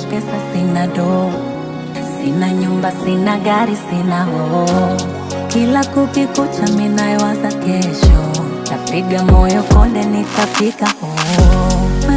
pesa, sina do, sina nyumba, sina gari, sina ho. Kila kukikucha minawaza kesho, tapiga moyo konde nitafika ho.